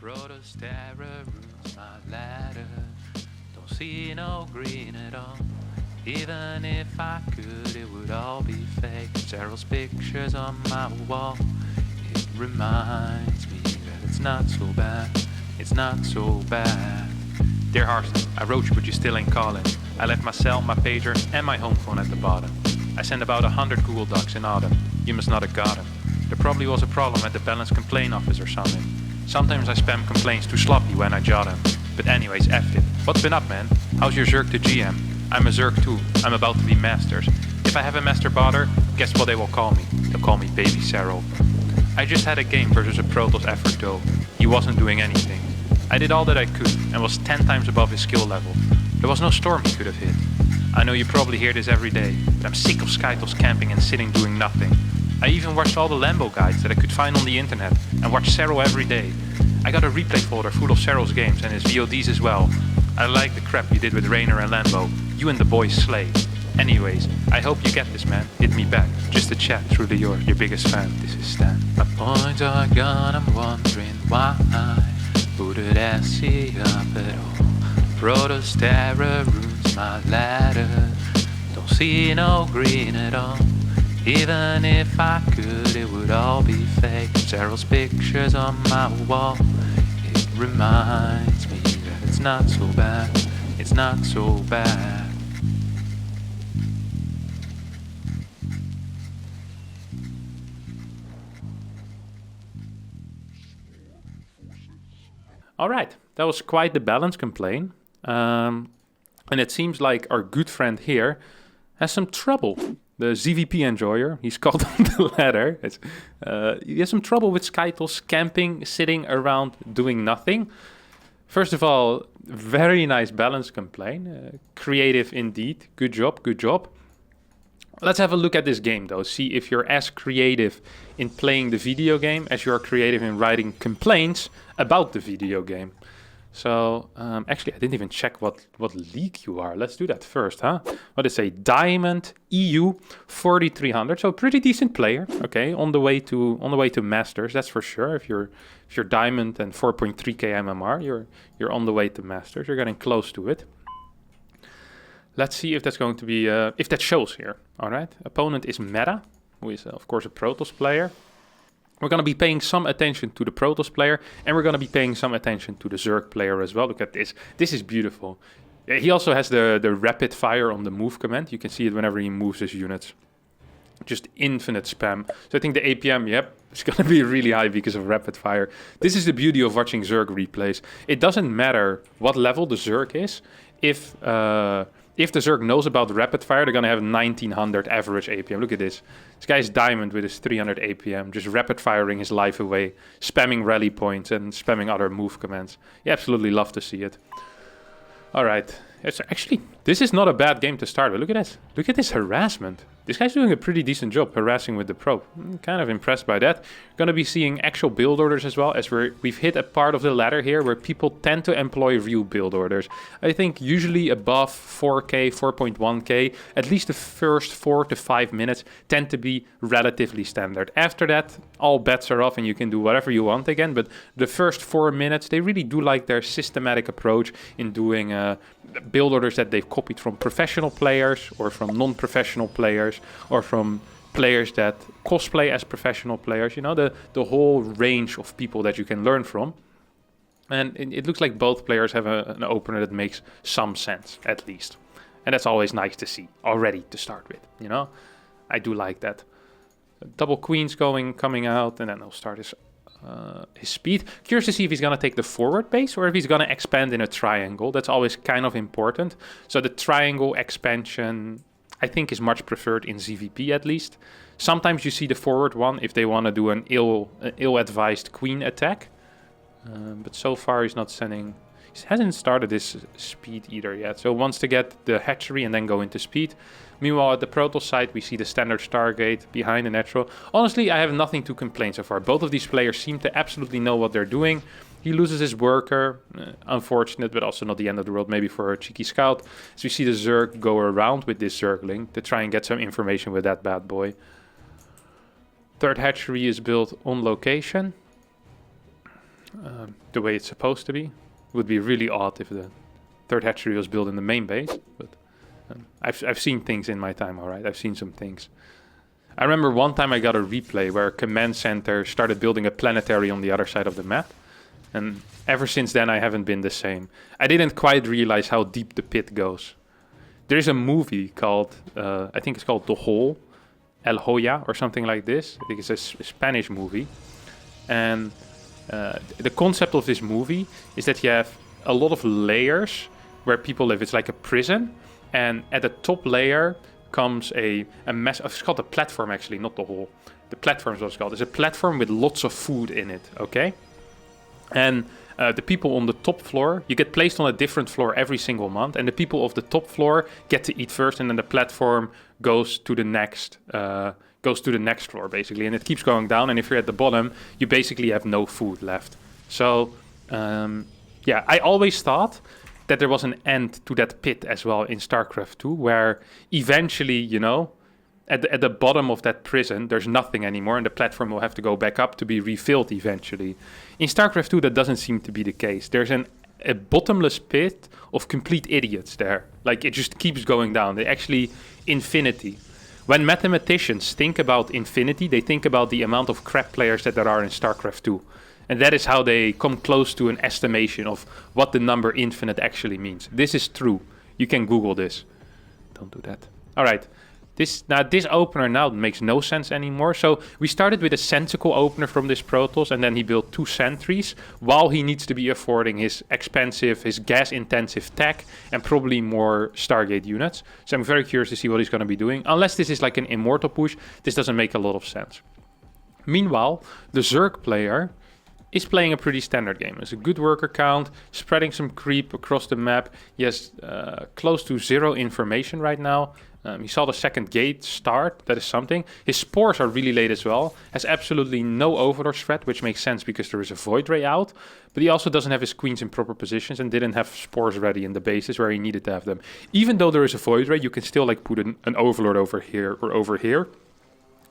Protostera ruins my ladder. Don't see no green at all. Even if I could, it would all be fake. Cheryl's pictures on my wall. It reminds me that it's not so bad. It's not so bad. Dear Harstem, I wrote you but you still ain't calling. I left my cell, my pager and my home phone at the bottom. I sent about 100 Google Docs in autumn. You must not have got them. There probably was a problem at the balance complaint office or something. Sometimes I spam complaints too sloppy when I jot them. But anyways, F it. What's been up, man? How's your Zerg to GM? I'm a Zerg too. I'm about to be Masters. If I have a Master bother, guess what they will call me? They'll call me Baby Cyril. I just had a game versus a Protoss effort though. He wasn't doing anything. I did all that I could and was 10 times above his skill level. There was no storm he could have hit. I know you probably hear this every day, but I'm sick of Skytos camping and sitting doing nothing. I even watched all the Lambo guides that I could find on the internet and watched Cyril every day. I got a replay folder full of Cyril's games and his VODs as well. I like the crap you did with Rainer and Lambo. You and the boys slay. Anyways, I hope you get this, man. Hit me back, just to chat through the your biggest fan. This is Stan. My points are gone, I'm wondering why I put it SC up at all. Protostera ruins my ladder. Don't see no green at all. Even if I could, it would all be fake. Cyril's pictures on my wall. It reminds me that it's not so bad. It's not so bad. Alright, that was quite the balance complaint. And it seems like our good friend here has some trouble. The ZVP enjoyer, he's called on the ladder. He has some trouble with Skytos camping, sitting around doing nothing. First of all, very nice balance complaint. Creative indeed. Good job, good job. Let's have a look at this game though. See if you're as creative in playing the video game as you are creative in writing complaints about the video game. So, actually, I didn't even check what league you are. Let's do that first, huh? What is a Diamond EU 4300? So, pretty decent player. Okay, on the way to Masters, that's for sure. If you're Diamond and 4.3k MMR, you're on the way to Masters. You're getting close to it. Let's see if that's going to be if that shows here. All right. Opponent is Meta, who is of course a Protoss player. We're going to be paying some attention to the Protoss player, and we're going to be paying some attention to the Zerg player as well. Look at this. This is beautiful. He also has the rapid fire on the move command. You can see it whenever he moves his units. Just infinite spam. So I think the APM, yep, it's going to be really high because of rapid fire. This is the beauty of watching Zerg replays. It doesn't matter what level the Zerg is. If the Zerg knows about rapid fire, they're going to have 1900 average APM. Look at this. This guy's Diamond with his 300 APM, just rapid firing his life away, spamming rally points and spamming other move commands. You absolutely love to see it. All right. This is not a bad game to start with. Look at this. Look at this harassment. This guy's doing a pretty decent job harassing with the probe. I'm kind of impressed by that. Going to be seeing actual build orders as well, as we've hit a part of the ladder here where people tend to employ real build orders. I think usually above 4K, 4.1K, at least the first 4 to 5 minutes tend to be relatively standard. After that, all bets are off and you can do whatever you want again. But the first 4 minutes, they really do like their systematic approach in doing build orders that they've copied from professional players or from non-professional players or from players that cosplay as professional players, you know, the whole range of people that you can learn from. And it looks like both players have an opener that makes some sense, at least. And that's always nice to see, already to start with, you know. I do like that. Double queens coming out, and then he'll start his speed. Curious to see if he's going to take the forward base or if he's going to expand in a triangle. That's always kind of important. So the triangle expansion, I think, is much preferred in ZVP at least. Sometimes you see the forward one if they want to do an ill-advised queen attack. But so far he's not sending... He hasn't started his speed either yet. So wants to get the hatchery and then go into speed. Meanwhile, at the Protoss side, we see the standard Stargate behind the natural. Honestly, I have nothing to complain so far. Both of these players seem to absolutely know what they're doing. He loses his worker. Unfortunate, but also not the end of the world. Maybe for a cheeky scout. So we see the Zerg go around with this Zergling to try and get some information with that bad boy. Third hatchery is built on location. the way it's supposed to be. It would be really odd if the third hatchery was built in the main base, but I've seen things in my time, all right? I've seen some things. I remember one time I got a replay where Command Center started building a planetary on the other side of the map. And ever since then, I haven't been the same. I didn't quite realize how deep the pit goes. There's a movie called, I think it's called The Hole, El Hoya, or something like this. I think it's a Spanish movie. And the concept of this movie is that you have a lot of layers where people live. It's like a prison. And at the top layer comes a mess. It's called a platform, actually, not the hole. The platform is what it's called. It's a platform with lots of food in it, okay? And the people on the top floor, you get placed on a different floor every single month, and the people of the top floor get to eat first, and then the platform goes to the next floor, basically, and it keeps going down. And if you're at the bottom, you basically have no food left. So, yeah, I always thought that there was an end to that pit as well in StarCraft 2, where eventually, you know, at the bottom of that prison, there's nothing anymore, and the platform will have to go back up to be refilled eventually. In StarCraft 2, that doesn't seem to be the case. There's a bottomless pit of complete idiots there. Like, it just keeps going down. They actually infinity. When mathematicians think about infinity, they think about the amount of crap players that there are in StarCraft 2. And that is how they come close to an estimation of what the number infinite actually means. This is true. You can Google this. Don't do that. All right. This opener now makes no sense anymore. So we started with a Sensical opener from this Protoss, and then he built 2 sentries while he needs to be affording his expensive, his gas-intensive tech, and probably more Stargate units. So I'm very curious to see what he's going to be doing. Unless this is like an Immortal push, this doesn't make a lot of sense. Meanwhile, the Zerg player is playing a pretty standard game. It's a good worker count, spreading some creep across the map. He has close to 0 information right now. He saw the second gate start. That is something. His spores are really late as well. Has absolutely no Overlord threat, which makes sense because there is a Void Ray out. But he also doesn't have his queens in proper positions and didn't have spores ready in the bases where he needed to have them. Even though there is a Void Ray, you can still like put an Overlord over here or over here.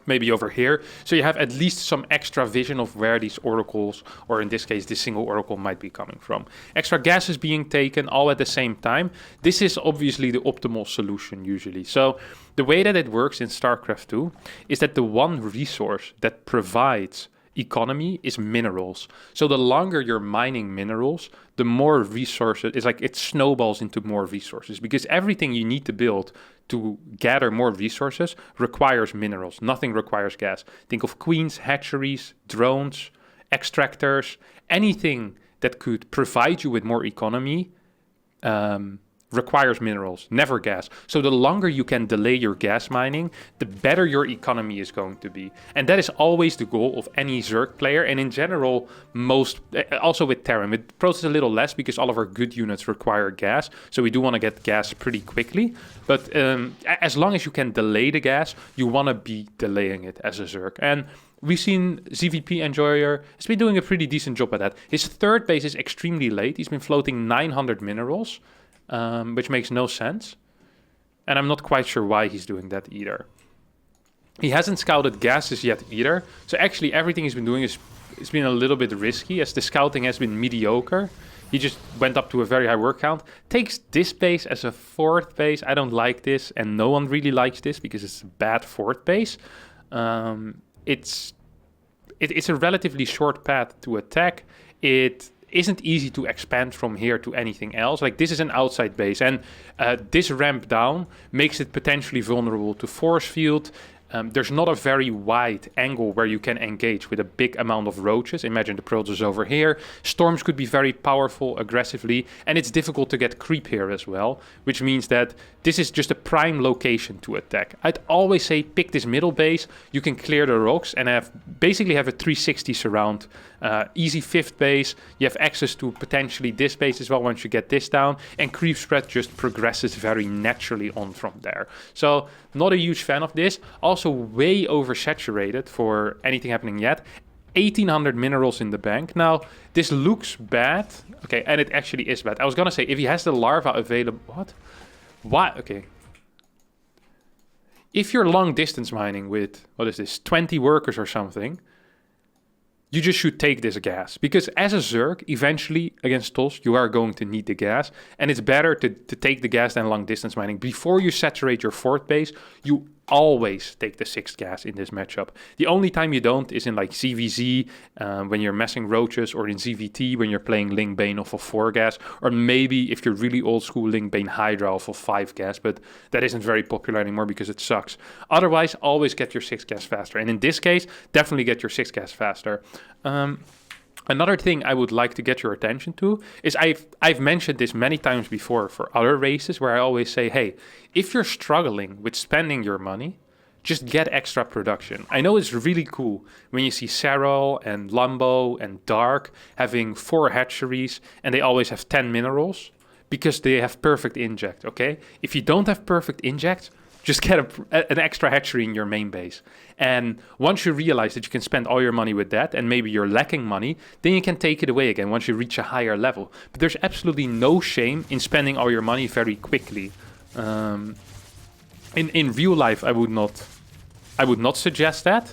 Maybe over here. So you have at least some extra vision of where these oracles, or in this case, this single oracle might be coming from. Extra gas is being taken all at the same time. This is obviously the optimal solution usually. So the way that it works in StarCraft 2 is that the one resource that provides economy is minerals. So the longer you're mining minerals, the more resources, it's like it snowballs into more resources, because everything you need to build to gather more resources requires minerals. Nothing requires gas. Think of queens, hatcheries, drones, extractors, anything that could provide you with more economy requires minerals, never gas. So the longer you can delay your gas mining, the better your economy is going to be. And that is always the goal of any Zerg player, and in general, most, also with Terran. With Protoss a little less, because all of our good units require gas, so we do want to get gas pretty quickly. But as long as you can delay the gas, you want to be delaying it as a Zerg. And we've seen ZVP Enjoyer has been doing a pretty decent job at that. His third base is extremely late. He's been floating 900 minerals. Which makes no sense. And I'm not quite sure why he's doing that either. He hasn't scouted gases yet either. So actually everything he's been doing it's been a little bit risky, as the scouting has been mediocre. He just went up to a very high work count. Takes this base as a 4th base. I don't like this, and no one really likes this because it's a bad 4th base. It's a relatively short path to attack. It isn't easy to expand from here to anything else. Like, this is an outside base, and this ramp down makes it potentially vulnerable to force field. There's not a very wide angle where you can engage with a big amount of roaches. Imagine the Protoss over here. Storms could be very powerful aggressively, and it's difficult to get creep here as well, which means that this is just a prime location to attack. I'd always say pick this middle base. You can clear the rocks and basically have a 360 surround. Easy 5th base. You have access to potentially this base as well once you get this down, and creep spread just progresses very naturally on from there. So not a huge fan of this. Also way oversaturated for anything happening yet. 1800 minerals in the bank. Now, this looks bad. Okay, and it actually is bad. I was gonna say, if he has the larva available... What? Why? Okay. If you're long distance mining with, what is this, 20 workers or something, you just should take this gas. Because as a Zerg, eventually against TOS, you are going to need the gas. And it's better to take the gas than long distance mining. Before you saturate your fort base, you always take the 6th gas in this matchup. The only time you don't is in like ZVZ, when you're messing roaches, or in ZVT when you're playing Ling Bane off of 4 gas, or maybe if you're really old school, Ling Bane Hydra off of 5 gas, but that isn't very popular anymore because it sucks. Otherwise, always get your 6 gas faster. And in this case, definitely get your 6 gas faster. Another thing I would like to get your attention to is I've mentioned this many times before for other races, where I always say, hey, if you're struggling with spending your money, just get extra production. I know it's really cool when you see Serral and Lambo and Dark having 4 hatcheries and they always have 10 minerals because they have perfect inject, okay? If you don't have perfect inject, just get an extra hatchery in your main base. And once you realize that you can spend all your money with that, and maybe you're lacking money, then you can take it away again once you reach a higher level. But there's absolutely no shame in spending all your money very quickly. In real life, I would not suggest that.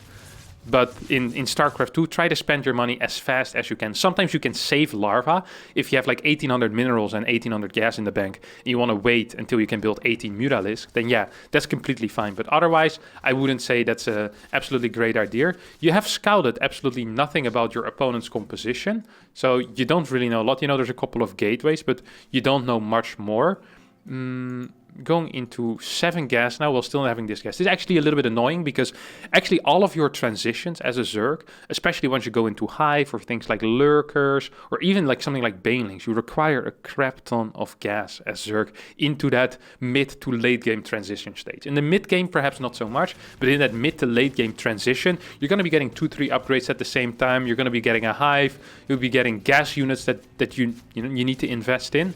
But in StarCraft 2, try to spend your money as fast as you can. Sometimes you can save larva if you have like 1800 minerals and 1800 gas in the bank, and you want to wait until you can build 18 Mutalisk, then yeah, that's completely fine. But otherwise, I wouldn't say that's a absolutely great idea. You have scouted absolutely nothing about your opponent's composition, so you don't really know a lot. You know, there's a couple of gateways, but you don't know much more. Going into 7 gas now while still having this gas. This is actually a little bit annoying because actually all of your transitions as a Zerg, especially once you go into Hive for things like Lurkers or even like something like Banelings, you require a crap ton of gas as Zerg into that mid to late game transition stage. In the mid game, perhaps not so much, but in that mid to late game transition, you're going to be getting 2-3 upgrades at the same time. You're going to be getting a Hive. You'll be getting gas units that you need to invest in.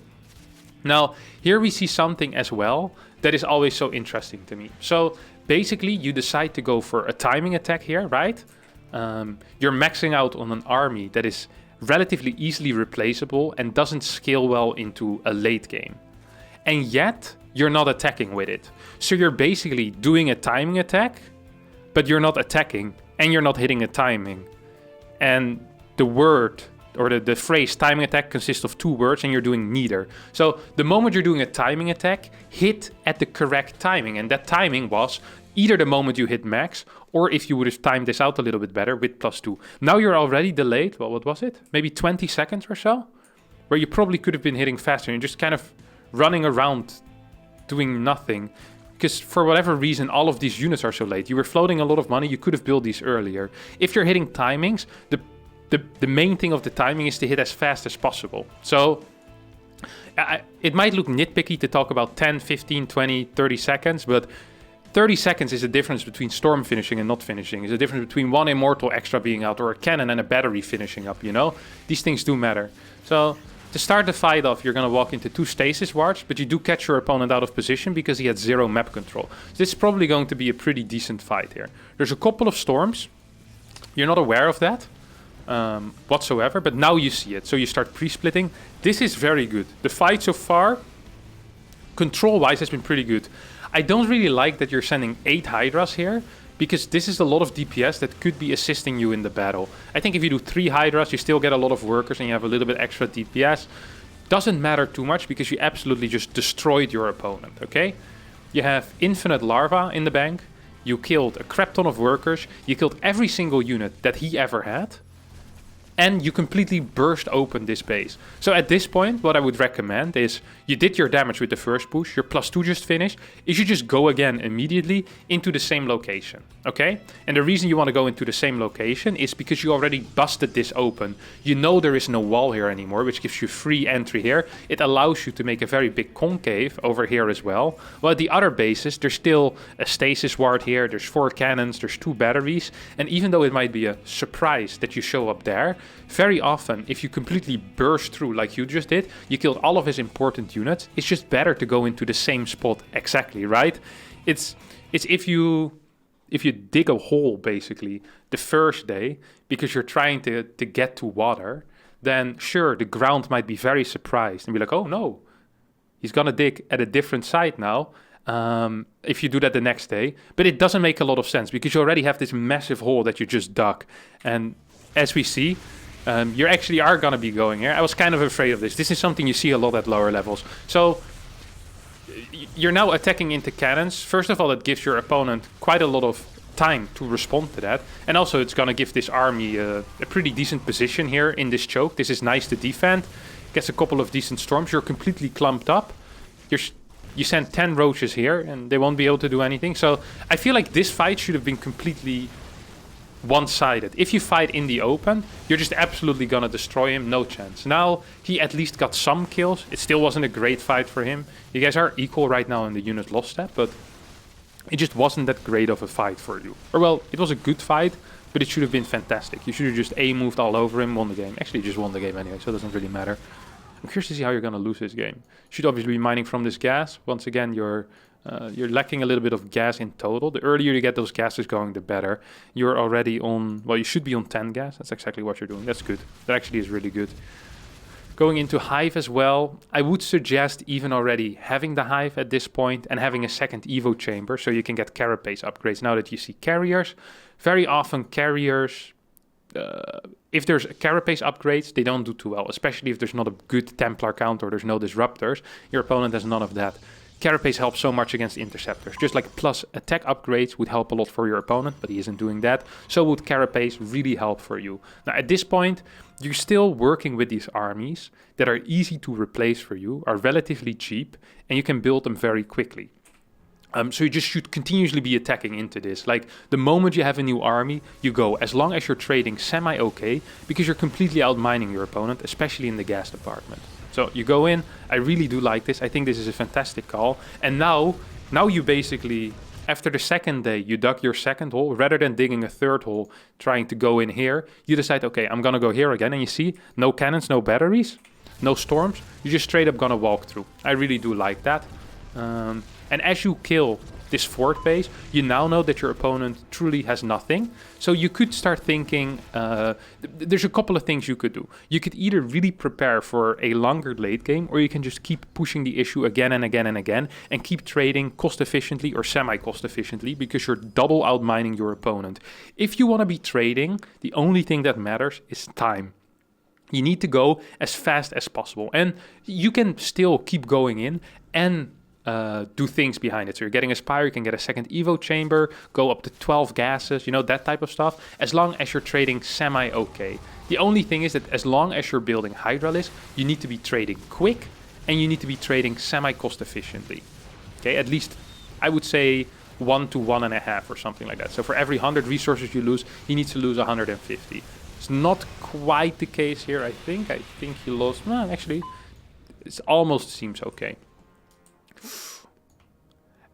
Now, here we see something as well that is always so interesting to me. So basically, you decide to go for a timing attack here, right? You're maxing out on an army that is relatively easily replaceable and doesn't scale well into a late game. And yet, you're not attacking with it. So you're basically doing a timing attack, but you're not attacking, and you're not hitting a timing. And the word... or the phrase timing attack consists of 2 words and you're doing neither. So the moment you're doing a timing attack, hit at the correct timing. And that timing was either the moment you hit max, or if you would have timed this out a little bit better with +2. Now you're already delayed, well, what was it? Maybe 20 seconds or so? Where you probably could have been hitting faster. You're just kind of running around doing nothing. Because for whatever reason, all of these units are so late. You were floating a lot of money, you could have built these earlier. If you're hitting timings, the main thing of the timing is to hit as fast as possible. So it might look nitpicky to talk about 10, 15, 20, 30 seconds, but 30 seconds is the difference between Storm finishing and not finishing. It's the difference between 1 Immortal extra being out or a cannon and a battery finishing up, you know? These things do matter. So to start the fight off, you're going to walk into 2 stasis wards, but you do catch your opponent out of position because he had 0 map control. So this is probably going to be a pretty decent fight here. There's a couple of storms. You're not aware of that. Whatsoever, but now you see it. So you start pre-splitting. This is very good. The fight so far, control-wise, has been pretty good. I don't really like that you're sending 8 Hydras here, because this is a lot of DPS that could be assisting you in the battle. I think if you do 3 Hydras, you still get a lot of workers and you have a little bit extra DPS. Doesn't matter too much because you absolutely just destroyed your opponent, okay? You have infinite larva in the bank. You killed a crap ton of workers. You killed every single unit that he ever had. And you completely burst open this base. So at this point, what I would recommend is you did your damage with the first push, your +2 just finished, is you just go again immediately into the same location, okay? And the reason you want to go into the same location is because you already busted this open. You know there is no wall here anymore, which gives you free entry here. It allows you to make a very big concave over here as well. Well, at the other bases, there's still a stasis ward here, there's 4 cannons, there's 2 batteries, and even though it might be a surprise that you show up there, very often, if you completely burst through like you just did, you killed all of his important units, it's just better to go into the same spot exactly, right? It's if you dig a hole, basically, the first day, because you're trying to get to water, then sure, the ground might be very surprised and be like, oh no, he's gonna dig at a different site now. If you do that the next day, but it doesn't make a lot of sense because you already have this massive hole that you just dug, and as we see, you actually are going to be going here. I was kind of afraid of this. This is something you see a lot at lower levels. So you're now attacking into cannons. First of all, it gives your opponent quite a lot of time to respond to that. And also it's going to give this army a pretty decent position here in this choke. This is nice to defend. Gets a couple of decent storms. You're completely clumped up. You send 10 roaches here and they won't be able to do anything. So I feel like this fight should have been completely one-sided. If you fight in the open, you're just absolutely gonna destroy him, no chance. Now he at least got some kills. It still wasn't a great fight for him. You guys are equal right now in the unit loss stat, but it just wasn't that great of a fight for you. Or well, it was a good fight, but it should have been fantastic. You should have just A-moved all over him, won the game. Actually, you just won the game anyway, so it doesn't really matter. I'm curious to see how you're going to lose this game. Should obviously be mining from this gas. Once again, you're lacking a little bit of gas in total. The earlier you get those gases going, the better. You're already on, well, you should be on 10 gas. That's exactly what you're doing. That's good. That actually is really good. Going into Hive as well, I would suggest even already having the Hive at this point and having a second Evo chamber so you can get carapace upgrades now that you see carriers. Very often carriers, if there's carapace upgrades, they don't do too well, especially if there's not a good Templar count or there's no disruptors. Your opponent has none of that. Carapace helps so much against interceptors. Just like plus attack upgrades would help a lot for your opponent, but he isn't doing that. So would Carapace really help for you. Now at this point, you're still working with these armies that are easy to replace for you, are relatively cheap, and you can build them very quickly. So you just should continuously be attacking into this. Like the moment you have a new army, you go, as long as you're trading semi-okay, because you're completely outmining your opponent, especially in the gas department. So you go in, I really do like this. I think this is a fantastic call. And now you basically, after the second day, you dug your second hole. Rather than digging a third hole, trying to go in here, you decide, okay, I'm going to go here again. And you see, no cannons, no batteries, no storms. You're just straight up going to walk through. I really do like that. And as you kill this fort base, you now know that your opponent truly has nothing. So you could start thinking, there's a couple of things you could do. You could either really prepare for a longer late game, or you can just keep pushing the issue again and again and again, and keep trading cost efficiently or semi-cost efficiently, because you're double outmining your opponent. If you want to be trading, the only thing that matters is time. You need to go as fast as possible. And you can still keep going in and do things behind it. So you're getting a Spire, you can get a second Evo chamber, go up to 12 gases, you know, that type of stuff, as long as you're trading semi-okay. The only thing is that as long as you're building Hydralisk, you need to be trading quick and you need to be trading semi-cost efficiently. Okay, at least I would say 1 to 1.5 or something like that. So for every 100 resources you lose, you need to lose 150. It's not quite the case here, I think. I think you lost, well, actually, it almost seems okay.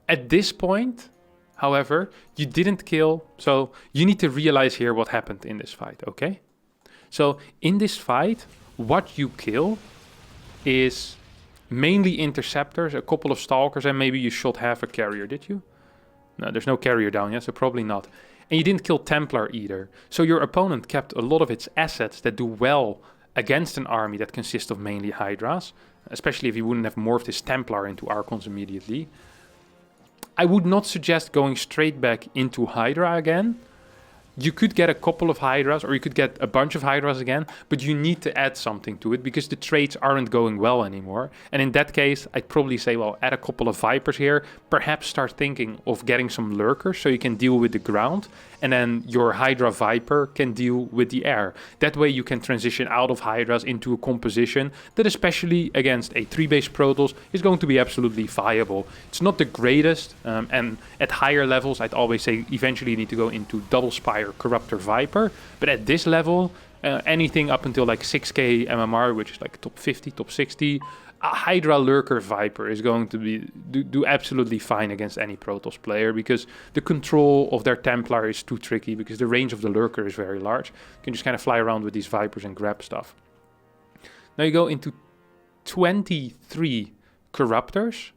At this point, however, you didn't kill, so you need to realize here what happened in this fight, okay? So in this fight, what you kill is mainly interceptors, a couple of stalkers, and maybe you shot half a carrier, did you? No, there's no carrier down yet, so probably not. And you didn't kill Templar either. So your opponent kept a lot of its assets that do well against an army that consists of mainly Hydras, especially if he wouldn't have morphed his Templar into Archons immediately. I would not suggest going straight back into Hydra again. You could get a couple of Hydras, or you could get a bunch of Hydras again, but you need to add something to it because the trades aren't going well anymore. And in that case, I'd probably say, well, add a couple of Vipers here, perhaps start thinking of getting some Lurkers so you can deal with the ground, and then your Hydra Viper can deal with the air. That way you can transition out of Hydras into a composition that, especially against a 3-base Protoss, is going to be absolutely viable. It's not the greatest, and at higher levels, I'd always say eventually you need to go into Double Spire, Corruptor, Viper, but at this level, anything up until like 6k MMR, which is like top 50, top 60, a Hydra Lurker Viper is going to be do absolutely fine against any Protoss player, because the control of their Templar is too tricky, because the range of the Lurker is very large. You can just kind of fly around with these Vipers and grab stuff. Now you go into 23 Corruptors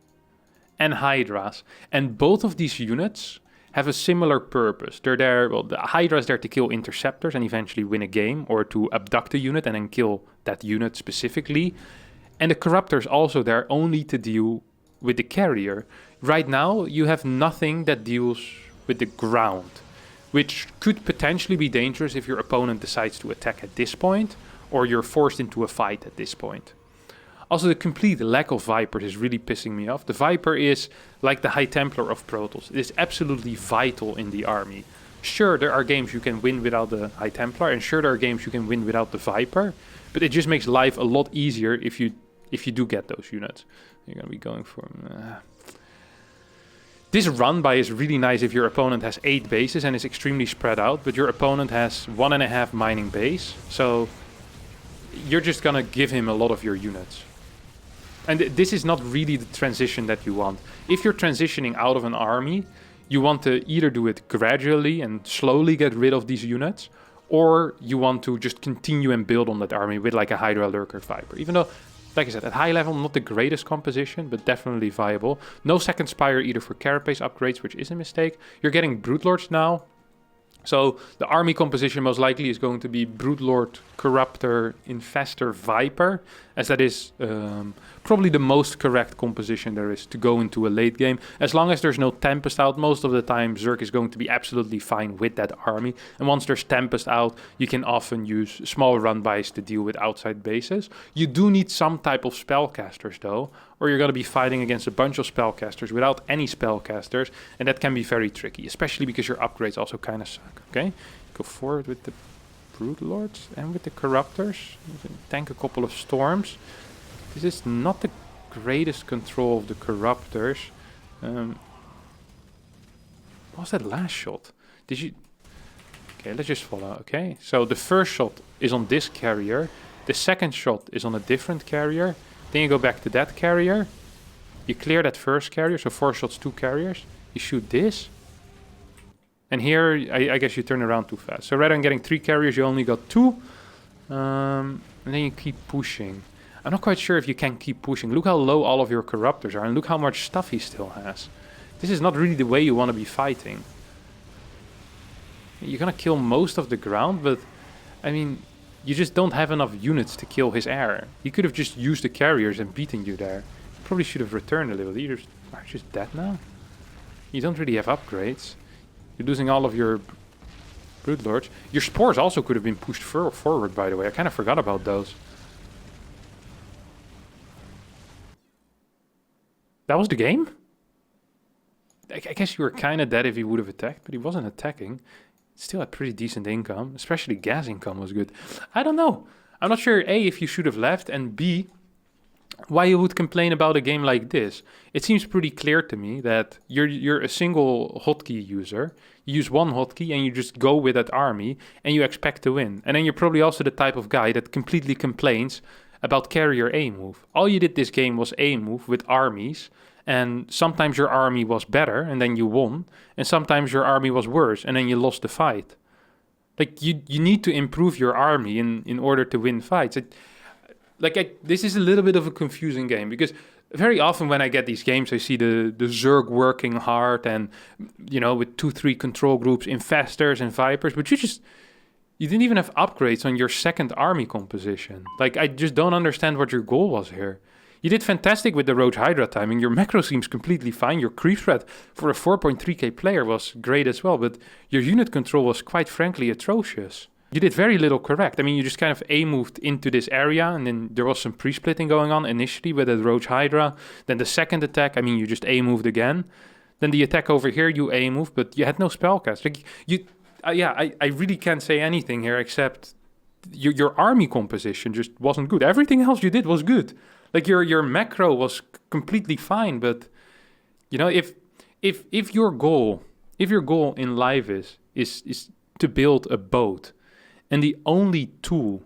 and Hydras, and both of these units have a similar purpose. They're there, well, the Hydra is there to kill interceptors and eventually win a game, or to abduct a unit and then kill that unit specifically. And the Corruptor is also there only to deal with the carrier. Right now, you have nothing that deals with the ground. which could potentially be dangerous if your opponent decides to attack at this point, or you're forced into a fight at this point. Also, the complete lack of Vipers is really pissing me off. The Viper is like the High Templar of Protoss. It is absolutely vital in the army. Sure, there are games you can win without the High Templar, and sure, there are games you can win without the Viper, but it just makes life a lot easier if you do get those units. You're going to be going for... This run by is really nice if your opponent has 8 bases and is extremely spread out, but your opponent has 1.5 mining base, so you're just going to give him a lot of your units. And this is not really the transition that you want. If you're transitioning out of an army, you want to either do it gradually and slowly get rid of these units, or you want to just continue and build on that army with like a Hydra Lurker Viper. Even though, like I said, at high level, not the greatest composition, but definitely viable. No second Spire either for Carapace upgrades, which is a mistake. You're getting Broodlords now. So the army composition most likely is going to be Broodlord, Corruptor, Infestor, Viper, as that is probably the most correct composition there is to go into a late game. As long as there's no Tempest out, most of the time Zerg is going to be absolutely fine with that army. And once there's Tempest out, you can often use small run-bys to deal with outside bases. You do need some type of spellcasters though, or you're going to be fighting against a bunch of spellcasters without any spellcasters, and that can be very tricky, especially because your upgrades also kind of suck, okay? Go forward with the Broodlords and with the Corruptors. You can tank a couple of Storms. This is not the greatest control of the Corruptors. What was that last shot? Did you... Okay, let's just follow, okay? So the first shot is on this carrier. The second shot is on a different carrier. Then you go back to that carrier. You clear that first carrier, so 4 shots, 2 carriers. You shoot this. And here, I guess you turn around too fast. So rather than getting 3 carriers, you only got 2. And then you keep pushing. I'm not quite sure if you can keep pushing. Look how low all of your Corruptors are, and look how much stuff he still has. This is not really the way you want to be fighting. You're gonna kill most of the ground, but I mean, you just don't have enough units to kill his air. He could have just used the carriers and beaten you there. Probably should have returned a little. You're just dead now. You don't really have upgrades. You're losing all of your Broodlords. Your Spores also could have been pushed forward, by the way. I kind of forgot about those. That was the game? I guess you were kind of dead if he would have attacked, but he wasn't attacking. Still had pretty decent income, especially gas income was good. I don't know. I'm not sure, A, if you should have left, and B, why you would complain about a game like this. It seems pretty clear to me that you're a single hotkey user. You use one hotkey and you just go with that army and you expect to win. And then you're probably also the type of guy that completely complains about carrier A move. All you did this game was A move with armies, and sometimes your army was better and then you won, and sometimes your army was worse and then you lost the fight. Like, you need to improve your army in order to win fights. This is a little bit of a confusing game, because very often when I get these games, I see the Zerg working hard and, you know, with 2-3 control groups, Infestors and Vipers, but you didn't even have upgrades on your second army composition. Like, I just don't understand what your goal was here. You did fantastic with the Roach Hydra timing. Your macro seems completely fine. Your creep threat for a 4.3k player was great as well, but your unit control was quite frankly atrocious. You did very little correct. I mean, you just kind of A-moved into this area, and then there was some pre-splitting going on initially with the Roach Hydra. Then the second attack, I mean, you just A-moved again. Then the attack over here, you A-moved, but you had no spellcast. Like, I really can't say anything here except your army composition just wasn't good. Everything else you did was good. Like, your macro was completely fine, but, you know, if your goal in life is to build a boat, and the only tool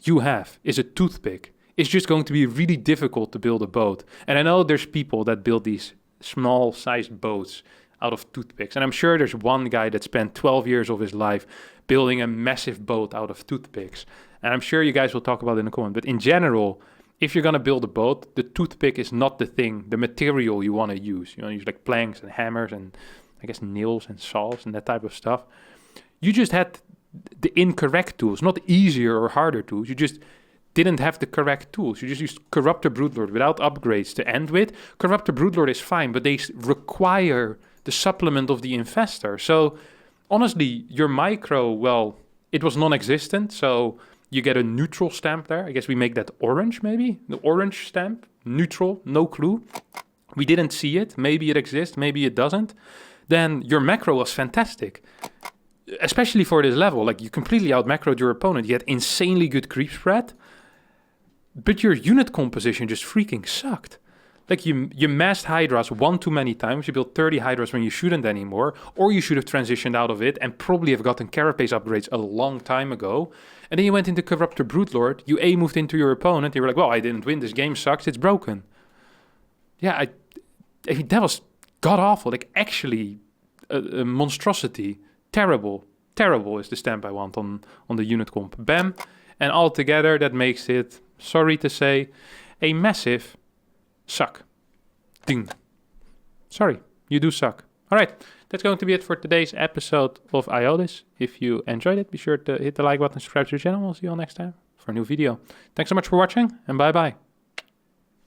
you have is a toothpick, it's just going to be really difficult to build a boat. And I know there's people that build these small-sized boats out of toothpicks, and I'm sure there's one guy that spent 12 years of his life building a massive boat out of toothpicks. And I'm sure you guys will talk about it in the comment, but in general, if you're going to build a boat, the toothpick is not the thing, the material you want to use. You want to use like planks and hammers and I guess nails and saws and that type of stuff. You just had the incorrect tools, not easier or harder tools. You just didn't have the correct tools. You just used Corruptor Broodlord without upgrades to end with. Corruptor Broodlord is fine, but they require the supplement of the Infestor. So Honestly, your micro, well, it was non-existent, so you get a neutral stamp there. I guess we make that orange, maybe? The orange stamp, neutral, no clue. We didn't see it. Maybe it exists, maybe it doesn't. Then your macro was fantastic, especially for this level. Like, you completely out-macroed your opponent. You had insanely good creep spread, but your unit composition just freaking sucked. Like, you massed Hydras one too many times. You built 30 Hydras when you shouldn't anymore. Or you should have transitioned out of it and probably have gotten Carapace upgrades a long time ago. And then you went into Corruptor Broodlord. You A-moved into your opponent. You were like, well, I didn't win. This game sucks. It's broken. Yeah, I that was god-awful. Like, actually, a monstrosity. Terrible. Terrible is the stamp I want on the unit comp. Bam. And altogether, that makes it, sorry to say, a massive... suck. Ding. Sorry, you do suck. All right, that's going to be it for today's episode of Iotis. If you enjoyed it, be sure to hit the like button, subscribe to the channel. We'll see you all next time for a new video. Thanks so much for watching, and bye-bye.